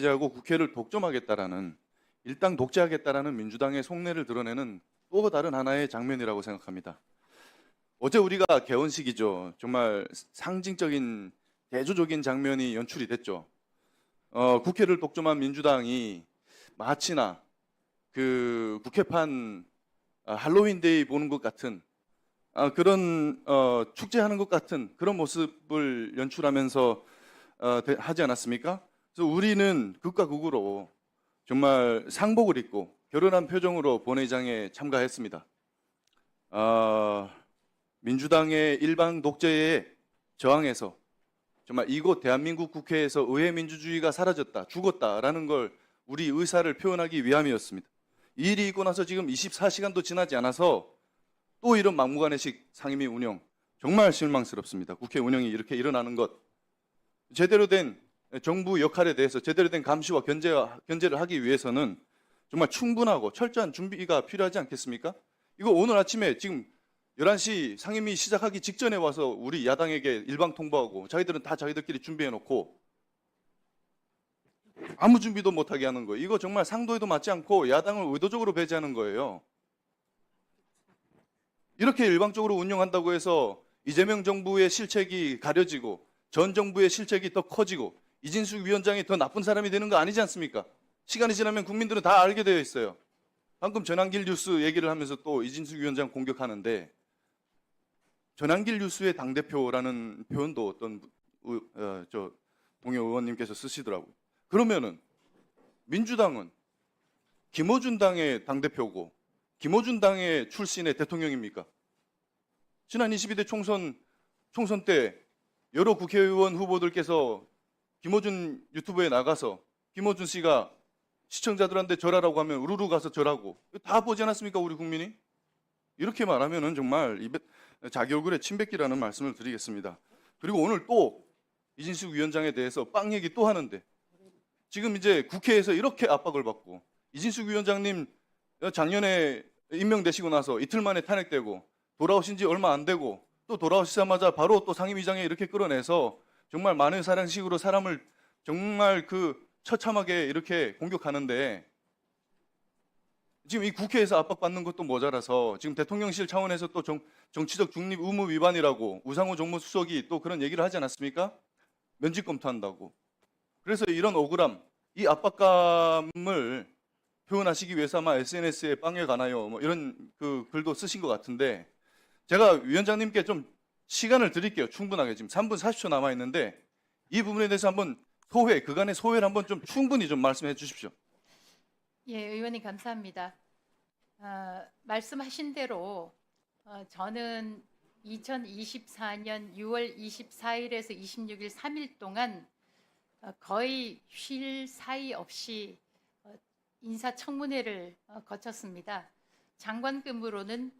하고 국회를 독점하겠다라는 일당 독재하겠다라는 민주당의 속내를 드러내는 또 다른 하나의 장면이라고 생각합니다. 어제 우리가 개원식이죠. 정말 상징적인 대조적인 장면이 연출이 됐죠. 국회를 독점한 민주당이 마치나 그 국회판 할로윈데이 보는 것 같은 그런 축제하는 것 같은 그런 모습을 연출하면서 하지 않았습니까? 그래서 우리는 극과 극으로 정말 상복을 입고 결연한 표정으로 본회의장에 참가했습니다. 민주당의 일방 독재에 저항해서 정말 이곳 대한민국 국회에서 의회 민주주의가 사라졌다, 죽었다라는 걸 우리 의사를 표현하기 위함이었습니다. 이 일이 있고 나서 지금 24시간도 지나지 않아서 또 이런 막무가내식 상임위 운영 정말 실망스럽습니다. 국회 운영이 이렇게 일어나는 것 제대로 된 정부 역할에 대해서 제대로 된 감시와 견제를 하기 위해서는 정말 충분하고 철저한 준비가 필요하지 않겠습니까? 이거 오늘 아침에 지금 11시 상임위 시작하기 직전에 와서 우리 야당에게 일방 통보하고 자기들은 다 자기들끼리 준비해놓고 아무 준비도 못하게 하는 거예요. 이거 정말 상도에도 맞지 않고 야당을 의도적으로 배제하는 거예요. 이렇게 일방적으로 운영한다고 해서 이재명 정부의 실책이 가려지고 전 정부의 실책이 더 커지고 이진숙 위원장이 더 나쁜 사람이 되는 거 아니지 않습니까? 시간이 지나면 국민들은 다 알게 되어 있어요. 방금 전한길 뉴스 얘기를 하면서 또 이진숙 위원장 공격하는데 전한길 뉴스의 당대표라는 표현도 어떤 동료 의원님께서 쓰시더라고요. 그러면은 민주당은 김어준 당의 당대표고 김어준 당의 출신의 대통령입니까? 지난 22대 총선 때 여러 국회의원 후보들께서 김어준 유튜브에 나가서 김어준 씨가 시청자들한테 절하라고 하면 우르르 가서 절하고 다 보지 않았습니까? 우리 국민이? 이렇게 말하면은 정말 자기 얼굴에 침 뱉기라는 말씀을 드리겠습니다. 그리고 오늘 또 이진숙 위원장에 대해서 빵 얘기 또 하는데 지금 이제 국회에서 이렇게 압박을 받고 이진숙 위원장님 작년에 임명되시고 나서 이틀 만에 탄핵되고 돌아오신 지 얼마 안 되고 또 돌아오시자마자 바로 또 상임위장에 이렇게 끌어내서 정말 많은 사랑식으로 사람을 정말 처참하게 이렇게 공격하는데 지금 이 국회에서 압박받는 것도 모자라서 지금 대통령실 차원에서 또 정치적 중립 의무 위반이라고 우상호 정무수석이 또 그런 얘기를 하지 않았습니까? 면직 검토한다고. 그래서 이런 억울함, 이 압박감을 표현하시기 위해서 아마 SNS에 빵에 가나요? 뭐 이런 글도 쓰신 것 같은데 제가 위원장님께 좀 시간을 드릴게요. 충분하게 지금 3분 40초 남아 있는데 이 부분에 대해서 한번 그간의 소회를 한번 좀 충분히 좀 말씀해 주십시오. 예, 의원님 감사합니다. 말씀하신 대로 저는 2024년 6월 24일에서 26일 3일 동안 거의 쉴 사이 없이 인사청문회를 거쳤습니다. 장관급으로는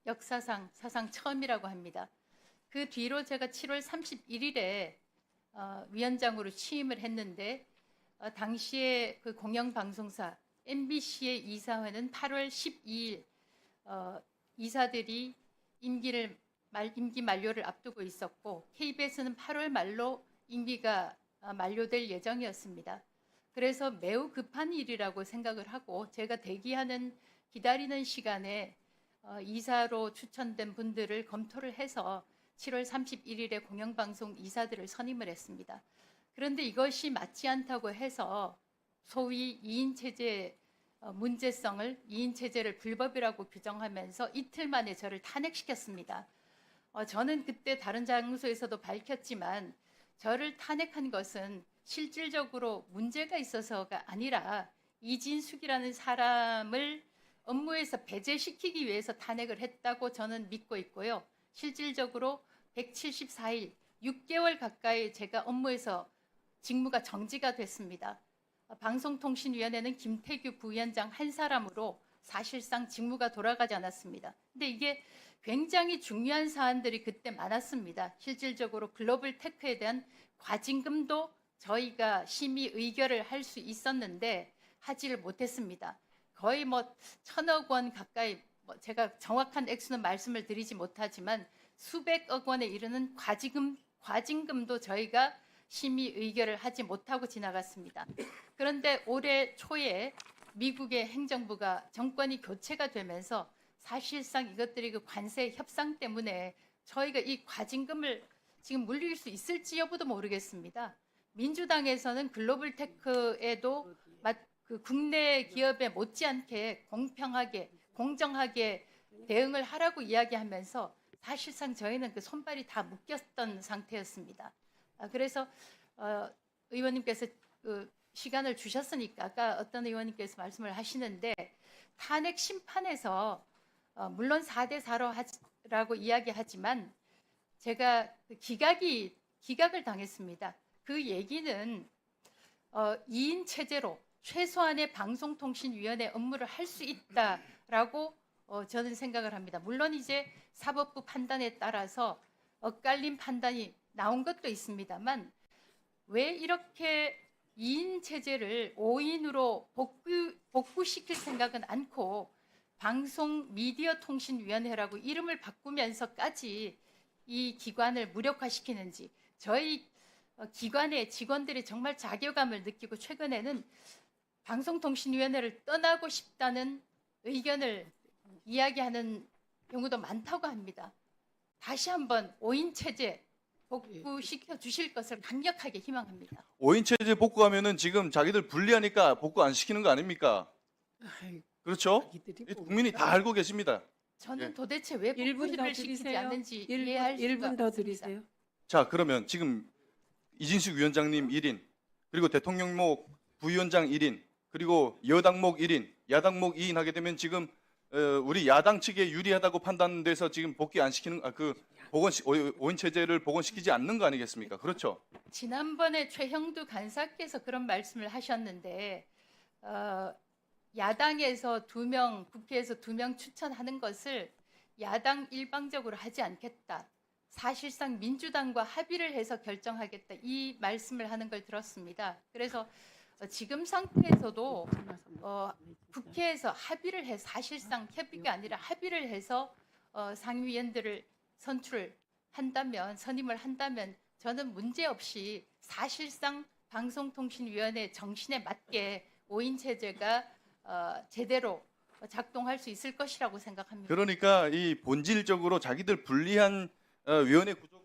역사상 사상 처음이라고 합니다. 그 뒤로 제가 7월 31일에 위원장으로 취임을 했는데 당시에 그 공영방송사 MBC의 이사회는 8월 12일 이사들이 임기 만료를 앞두고 있었고 KBS는 8월 말로 임기가 만료될 예정이었습니다. 그래서 매우 급한 일이라고 생각을 하고 제가 기다리는 시간에 이사로 추천된 분들을 검토를 해서 7월 31일에 공영방송 이사들을 선임을 했습니다. 그런데 이것이 맞지 않다고 해서 소위 2인 체제 문제성을 2인 체제를 불법이라고 규정하면서 이틀 만에 저를 탄핵시켰습니다. 저는 그때 다른 장소에서도 밝혔지만 저를 탄핵한 것은 실질적으로 문제가 있어서가 아니라 이진숙이라는 사람을 업무에서 배제시키기 위해서 탄핵을 했다고 저는 믿고 있고요. 실질적으로 174일, 6개월 가까이 제가 업무에서 직무가 정지가 됐습니다. 방송통신위원회는 김태규 부위원장 한 사람으로 사실상 직무가 돌아가지 않았습니다. 근데 이게 굉장히 중요한 사안들이 그때 많았습니다. 실질적으로 글로벌 테크에 대한 과징금도 저희가 심의 의결을 할 수 있었는데 하지를 못했습니다. 거의 1,000억 원 가까이 제가 정확한 액수는 말씀을 드리지 못하지만 수백억 원에 이르는 과징금도 저희가 심의 의결을 하지 못하고 지나갔습니다. 그런데 올해 초에 미국의 행정부가 정권이 교체가 되면서 사실상 이것들이 그 관세 협상 때문에 저희가 이 과징금을 지금 물릴 수 있을지 여부도 모르겠습니다. 민주당에서는 글로벌 테크에도 그 국내 기업에 못지않게 공평하게 공정하게 대응을 하라고 이야기하면서 사실상 저희는 그 손발이 다 묶였던 상태였습니다. 그래서 의원님께서 그 시간을 주셨으니까 아까 어떤 의원님께서 말씀을 하시는데 탄핵 심판에서 물론 4대 4라고 이야기하지만 제가 그 기각을 당했습니다. 그 얘기는 2인 체제로 최소한의 방송통신위원회 업무를 할 수 있다라고 저는 생각을 합니다. 물론 이제 사법부 판단에 따라서 엇갈린 판단이 나온 것도 있습니다만 왜 이렇게 2인 체제를 5인으로 복구시킬 생각은 않고 방송 미디어 통신위원회라고 이름을 바꾸면서까지 이 기관을 무력화시키는지 저희 기관의 직원들이 정말 자괴감을 느끼고 최근에는 방송통신위원회를 떠나고 싶다는 의견을 이야기하는 경우도 많다고 합니다. 다시 한번 5인 체제 복구시켜 주실 것을 강력하게 희망합니다. 5인 체제 복구하면은 지금 자기들 불리하니까 복구 안 시키는 거 아닙니까? 아이고, 그렇죠? 자기들이 이 뭐- 국민이 다 알고 계십니다. 저는 예. 도대체 왜 1분 더 복구를 시키지 드리세요. 않는지 이해할 1분, 수가 1분 더 없습니다. 드리세요. 자, 그러면 지금 이진숙 위원장님 1인, 그리고 대통령목 부위원장 1인, 그리고 여당목 1인, 야당목 2인 하게 되면 지금 우리 야당 측에 유리하다고 판단돼서 지금 복귀 안 시키는 5인 체제를 복원시키지 않는 거 아니겠습니까? 그렇죠? 지난번에 최형두 간사께서 그런 말씀을 하셨는데 야당에서 2명, 국회에서 2명 추천하는 것을 야당 일방적으로 하지 않겠다. 사실상 민주당과 합의를 해서 결정하겠다. 이 말씀을 하는 걸 들었습니다. 그래서 지금 상태에서도 국회에서 합의를 해서 사실상 협의가 아니라 합의를 해서 상임위원들을 선임을 한다면 저는 문제없이 사실상 방송통신위원회 정신에 맞게 5인 체제가 제대로 작동할 수 있을 것이라고 생각합니다. 그러니까 이 본질적으로 자기들 불리한 위원회 구조가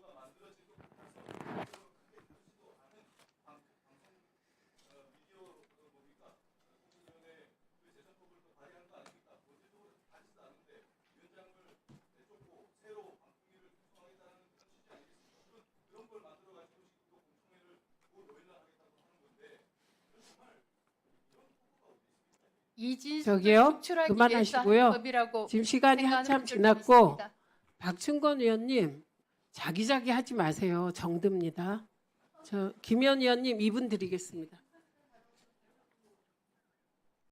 이진숙을 저기요, 축출하기 그만하시고요. 위해서 하는 법이라고 지금 시간이 생각하는 한참 분들도 지났고 있습니다. 박충건 의원님 자기자기 하지 마세요. 정듭니다. 저 김현 의원님 2분 드리겠습니다.